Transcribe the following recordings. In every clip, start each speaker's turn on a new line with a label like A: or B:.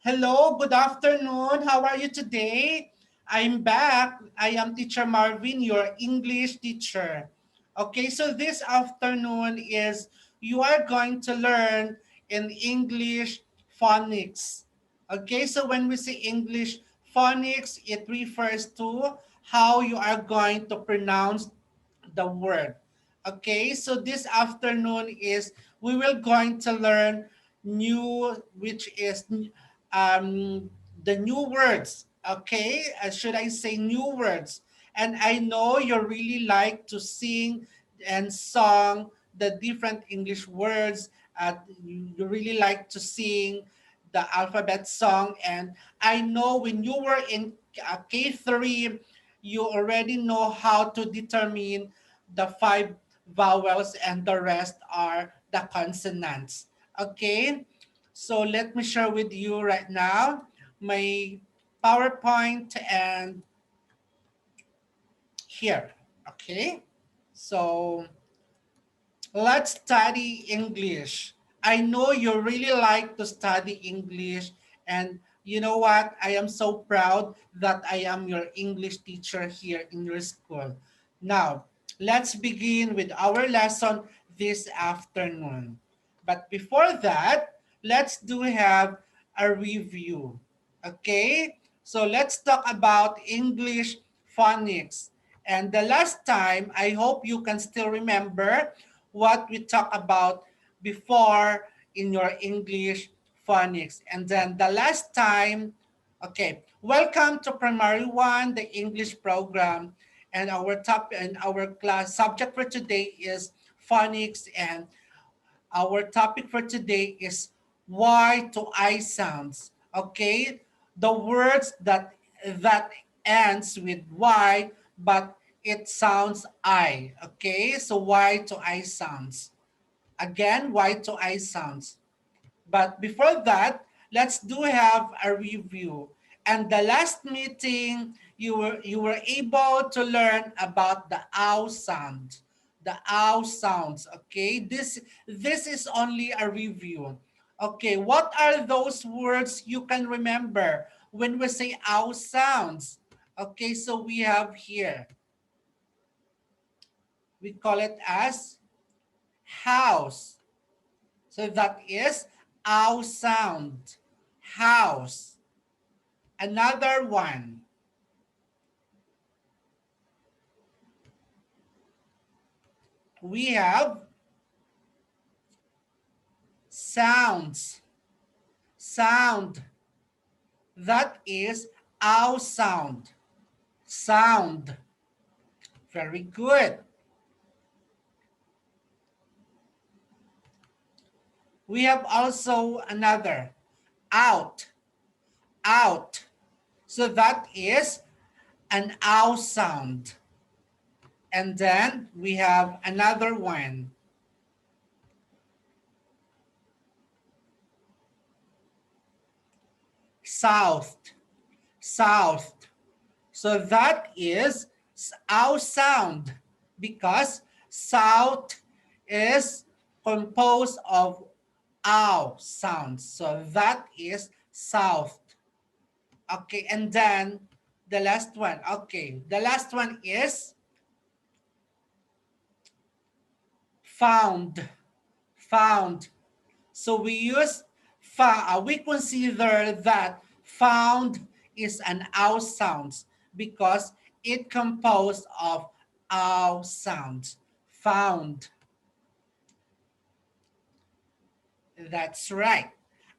A: Hello, good afternoon. How are you today? I'm back. I am Teacher Marvin, your English teacher. Okay, so this afternoon is you are going to learn in English phonics. Okay, so when we say English phonics, it refers to how you are going to pronounce the word. Okay, so this afternoon is we will going to learn new, which is the new words. Okay, should I say new words? And I know you really like to sing and song the different English words. You really like to sing the alphabet song, and I know when you were in K3, you already know how to determine the five vowels and the rest are the consonants. Okay, so let me share with you right now my PowerPoint and here. Okay, so let's study English. I know you really like to study English, and you know what? I am so proud that I am your English teacher here in your school. Now, let's begin with our lesson this afternoon. But before that, let's do have a review. Okay? So let's talk about English phonics. And the last time, I hope you can still remember what we talked about before in your English phonics. And then the last time, okay, welcome to Primary 1, the English program. And our class subject for today is phonics, and our topic for today is Y to I sounds. Okay? The words that ends with Y but it sounds I. Okay? So Y to I sounds. Again, Y to I sounds. But before that, let's do have a review. And the last meeting, you were able to learn about the ow sound. The ow sounds. Okay, this is only a review. Okay, what are those words you can remember when we say ow sounds? Okay, so we have here. We call it as house. So that is ow sound. House. Another one. We have sounds. Sound. That is ow sound. Sound. Very good. We have also another. Out. Out. So that is an ow sound. And then we have another one. South. South. So that is ow sound because south is composed of ow sounds. So that is south. Okay, and then the last one. Okay, the last one is found. Found. So we consider that found is an ow sound because it composed of ow sounds. Found. That's right.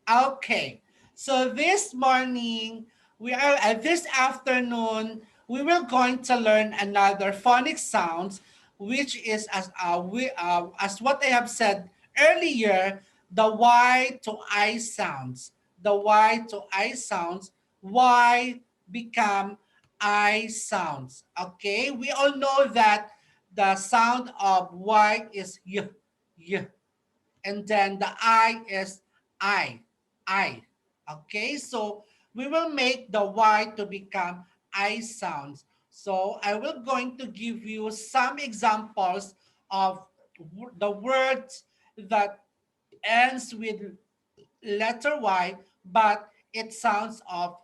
A: Okay. So this morning, this afternoon, we will going to learn another phonic sounds, which is as what I have said earlier, the Y to I sounds. The Y to I sounds. Y become I sounds. Okay. We all know that the sound of Y is y, and then the I is I. Okay, so we will make the Y to become I sounds. So I will going to give you some examples of the words that ends with letter Y, but it sounds of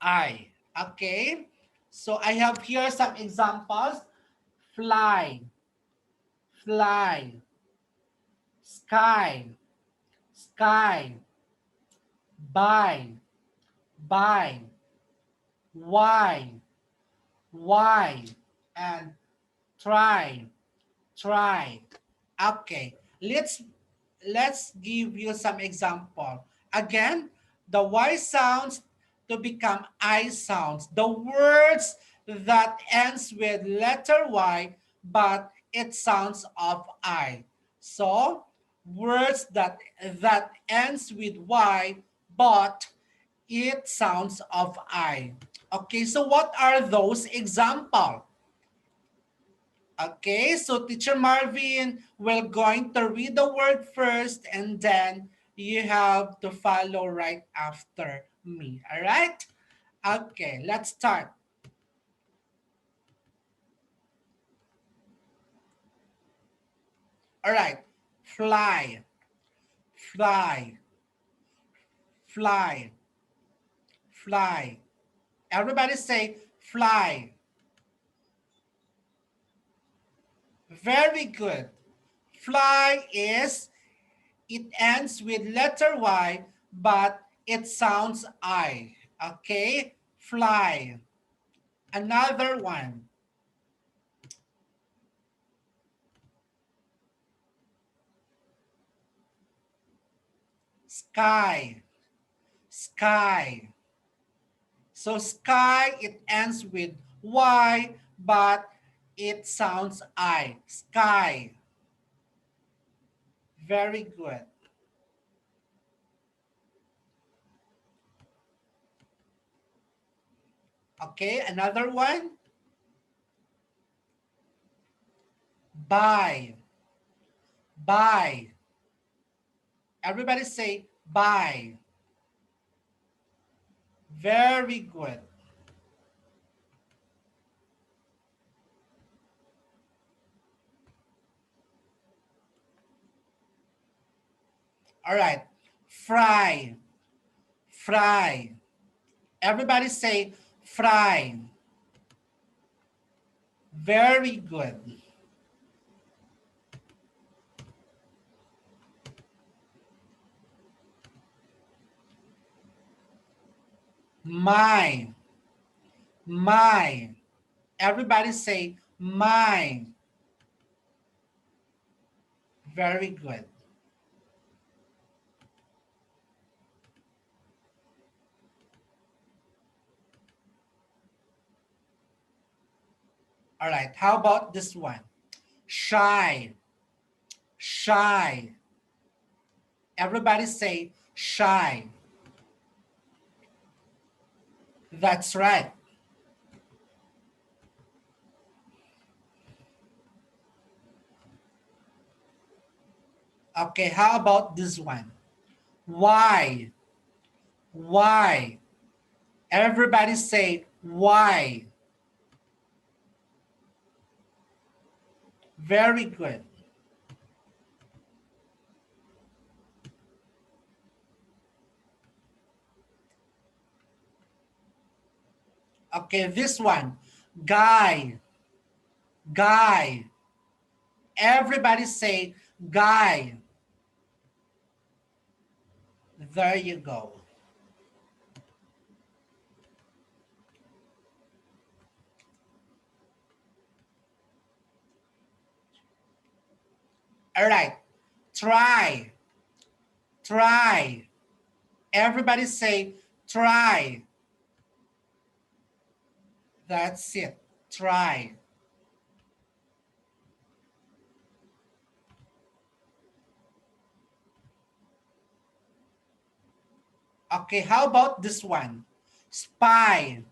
A: I. Okay? So I have here some examples. Fly, fly, sky, sky, buy, buy, why, and try, try. Okay, let's give you some example. Again, the Y sounds to become I sounds. The words that ends with letter Y, but it sounds of I. So words that ends with Y, but it sounds of I. Okay, so what are those example? Okay, so Teacher Marvin will going to read the word first and then you have to follow right after me. All right? Okay, let's start. All right. Fly, fly, fly, fly. Everybody say fly. Very good. Fly is, it ends with letter Y, but it sounds I. Okay? Fly. Another one. Sky, sky. So sky, it ends with Y, but it sounds I. Sky. Very good. Okay, another one. Buy, buy. Everybody say buy. Very good. All right. Fry, fry. Everybody say fry. Very good. My, my. Everybody say my. Very good. All right. How about this one? Shy, shy. Everybody say shy. That's right. Okay, how about this one? Why? Why? Everybody say why. Very good. Okay, this one. Guy, guy. Everybody say guy. There you go. All right. Try, try. Everybody say try. That's it. Try. Okay, how about this one? Spy,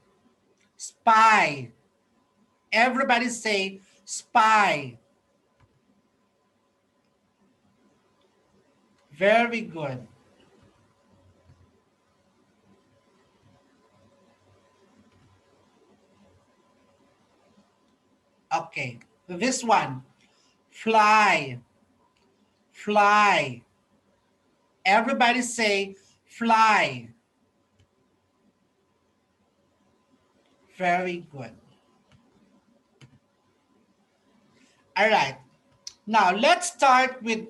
A: spy. Everybody say spy. Very good. Okay, this one. Fly, fly. Everybody say fly. Very good. All right. Now let's start with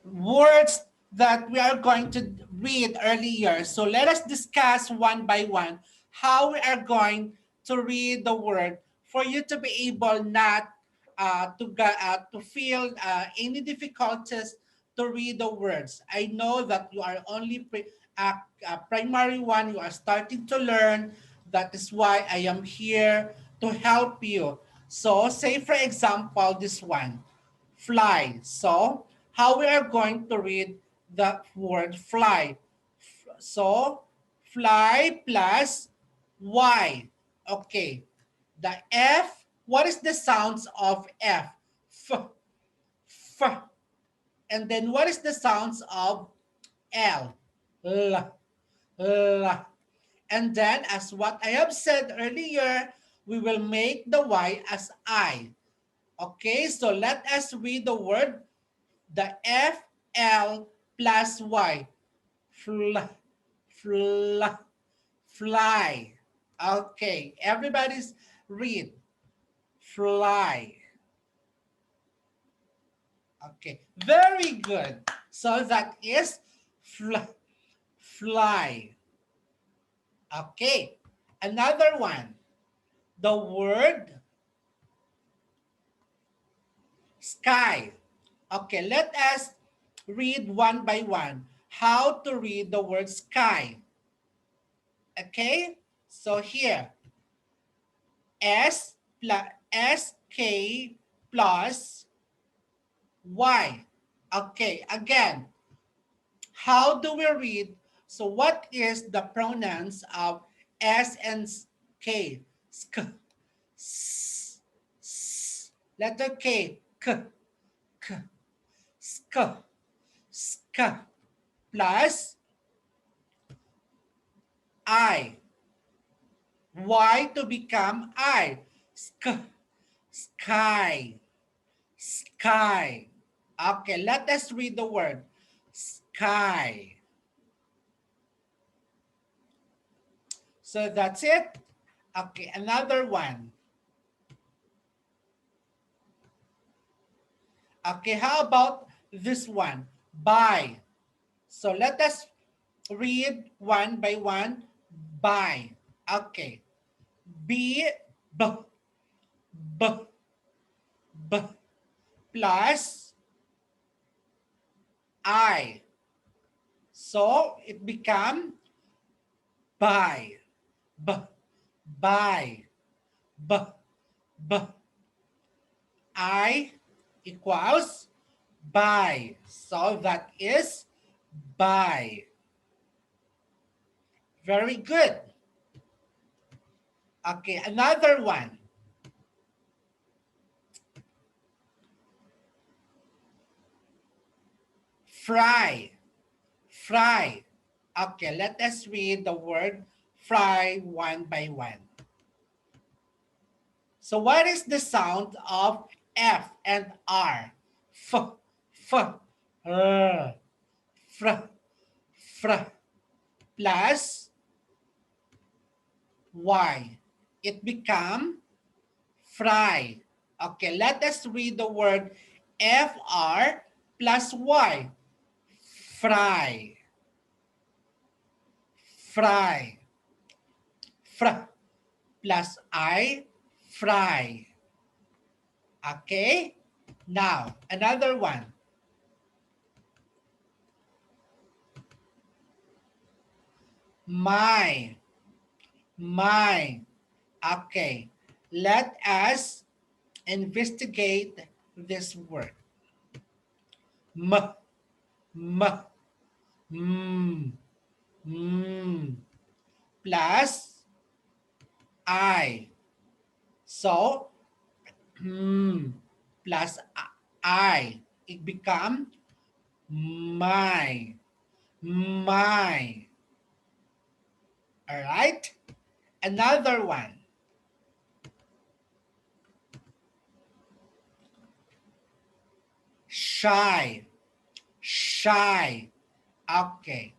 A: words that we are going to read earlier. So let us discuss one by one how we are going to read the word for you to be able not to feel any difficulties to read the words. I know that you are only primary one. You are starting to learn. That is why I am here to help you. So say for example this one fly. So, how we are going to read the word fly? So, fly plus y. Okay. The F, what is the sounds of F? F, F. And then what is the sounds of L? L, L. And then, as what I have said earlier, we will make the Y as I. Okay, so let us read the word the FL plus Y. Fl, fl, fly. Okay, everybody's read. Fly. Okay, very good. So that is fly. Okay, another one. The word sky. Okay, let us read one by one how to read the word sky. Okay, so here SK plus Y. Okay, again, how do we read? So what is the pronouns of S and K? Sk, s, s. Letter K, k, k, sk, sk, plus I. Y to become I. Sk, sky. Sky. Okay, let us read the word sky. So that's it. Okay, another one. Okay, how about this one? Buy. So let us read one by one. Buy. Okay. B, b, b, b, plus I. So it become buy. B, buy. B, b, I equals buy. So that is buy. Very good. Okay, another one. Fry. Fry. Okay, let us read the word fry one by one. So what is the sound of F and R? F, f, r, fr, fr, plus Y. It become fry. Okay, let us read the word FR plus Y. Fry. Fry. Fr plus I. Fry. Okay? Now, another one. My. My. Okay. Let us investigate this word. M. M. Mm. Mm. Plus I. So, plus I. It become my. My. All right? Another one. Shy. Shy. Okay.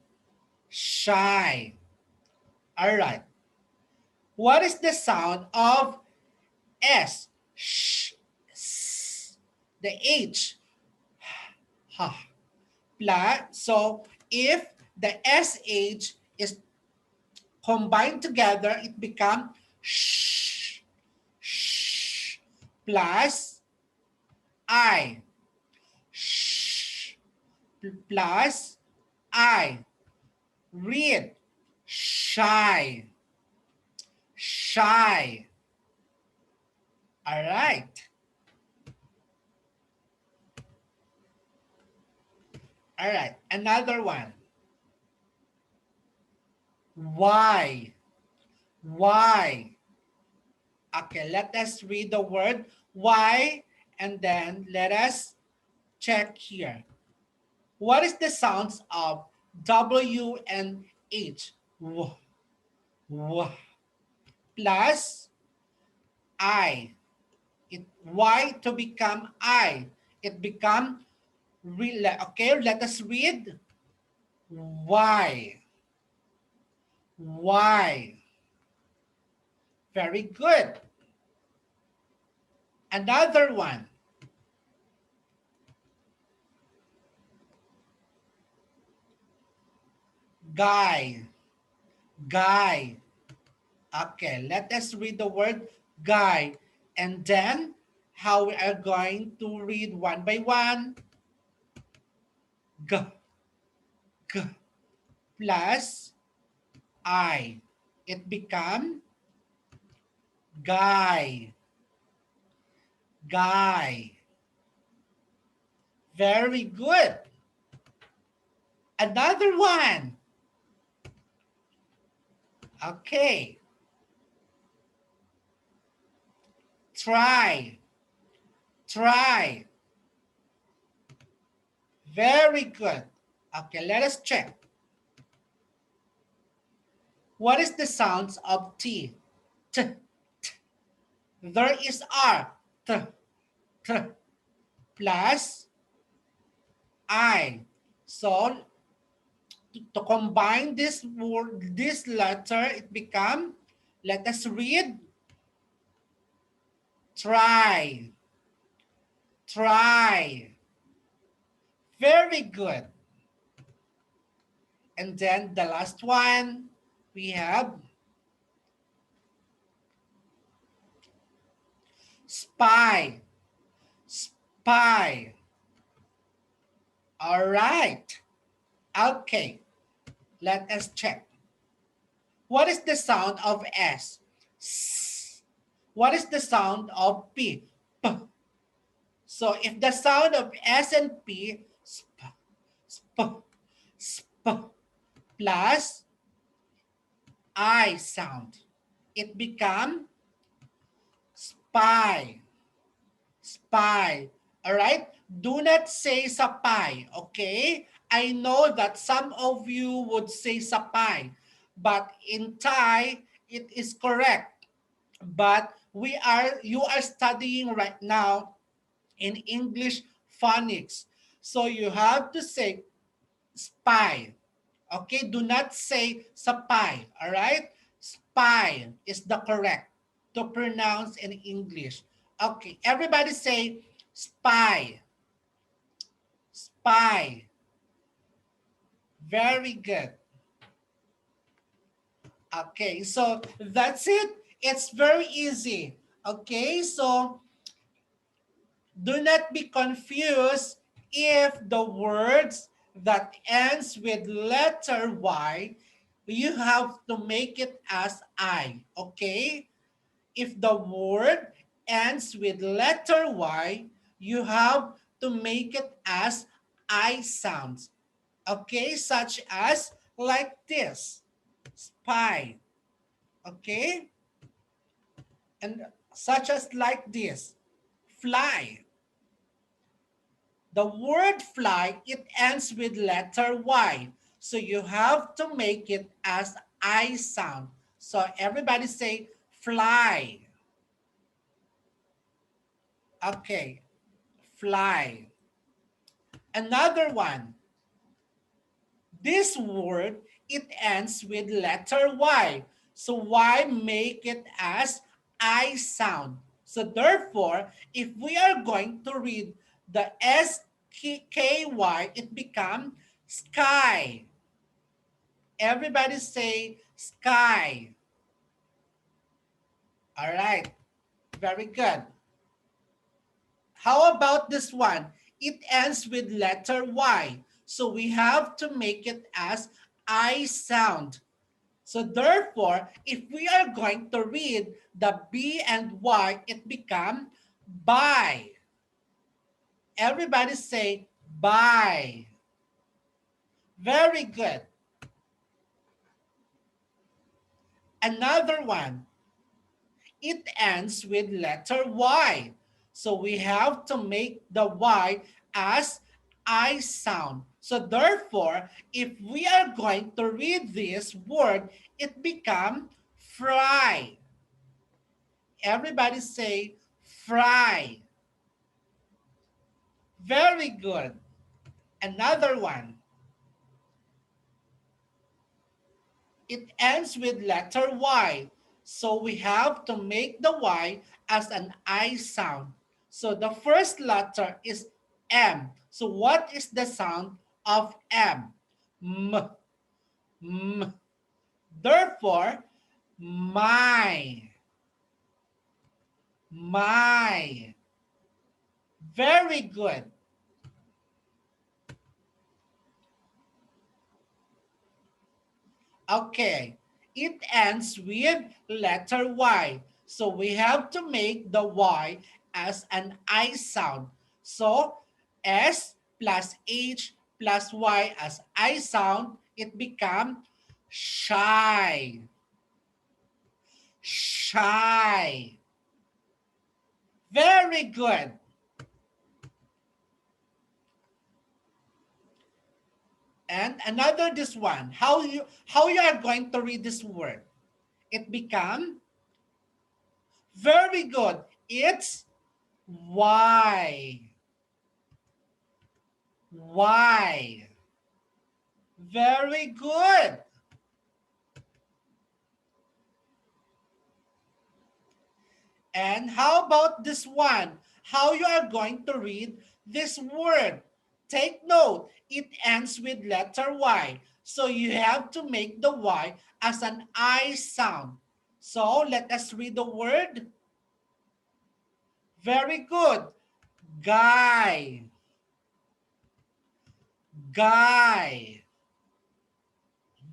A: Shy. All right. What is the sound of S? Sh, s. The H. Ha. Plus, so if the SH is combined together, it becomes sh, sh, plus I. Sh, plus I. Read. Shy. Shy. All right. All right. Another one. Why? Why? Okay, let us read the word why and then let us check here. What is the sounds of W and H? W, w, plus I. It Y to become I. It become okay, let us read why. Why? Very good. Another one. Guy. Guy. Okay, let us read the word guy. And then how we are going to read one by one. G, G plus I. It become guy. Guy. Very good. Another one. Okay. Try. Try. Very good. Okay, let us check. What is the sounds of T? T, t. There is R. T, t. Plus I. So to combine this word, this letter, it become, let us read, try. Try. Very good. And then the last one, we have spy. Spy. All right. Okay. Let us check. What is the sound of S? S. What is the sound of P? P. So if the sound of S and P, sp, sp, sp, plus I sound, it become spy. Spy. All right? Do not say sapay, okay? I know that some of you would say sapay, but in Thai, it is correct. But you are studying right now in English phonics. So you have to say spy. Okay? Do not say sapay, all right? Spy is the correct to pronounce in English. Okay, everybody say spy. Spy. Very good. Okay, so that's it. It's very easy. Okay, so do not be confused if the words that ends with letter Y, you have to make it as I. Okay? If the word ends with letter Y, you have to make it as I sounds. Okay, such as like this, spy. Okay, and such as like this, fly. The word fly, it ends with letter Y. So you have to make it as I sound. So everybody say fly. Okay, fly. Another one. This word, it ends with letter Y. So why make it as I sound? So therefore, if we are going to read the SKY, it becomes sky. Everybody say sky. All right, very good. How about this one? It ends with letter Y. So we have to make it as I sound. So therefore, if we are going to read the B and Y, it becomes by. Everybody say by. Very good. Another one. It ends with letter Y. So we have to make the Y as I sound. So therefore, if we are going to read this word, it becomes fry. Everybody say fry. Very good. Another one. It ends with letter Y. So we have to make the Y as an I sound. So the first letter is M. So what is the sound of M? M. M. Therefore, my. My. Very good. Okay, it ends with letter Y. So we have to make the Y as an I sound. So S plus H plus Y as I sound, it becomes shy. Shy. Very good. And another this one. How you are going to read this word? It become very good. It's why. Why? Very good. And how about this one? How you are going to read this word? Take note, it ends with letter Y. So you have to make the Y as an I sound. So let us read the word. Very good. Guy. Guy.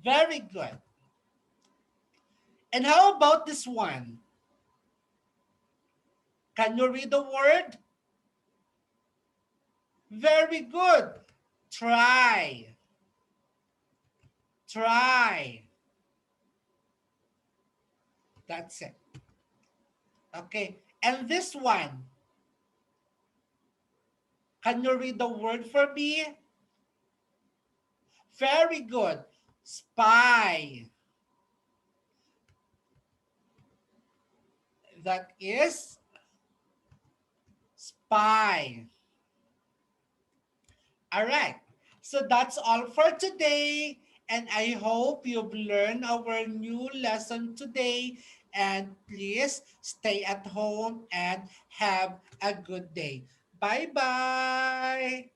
A: Very good. And how about this one? Can you read the word? Very good. Try. Try. That's it. Okay. And this one, can you read the word for me? Very good. Spy. That is spy. All right. So that's all for today. And I hope you've learned our new lesson today. And please stay at home and have a good day. Bye bye.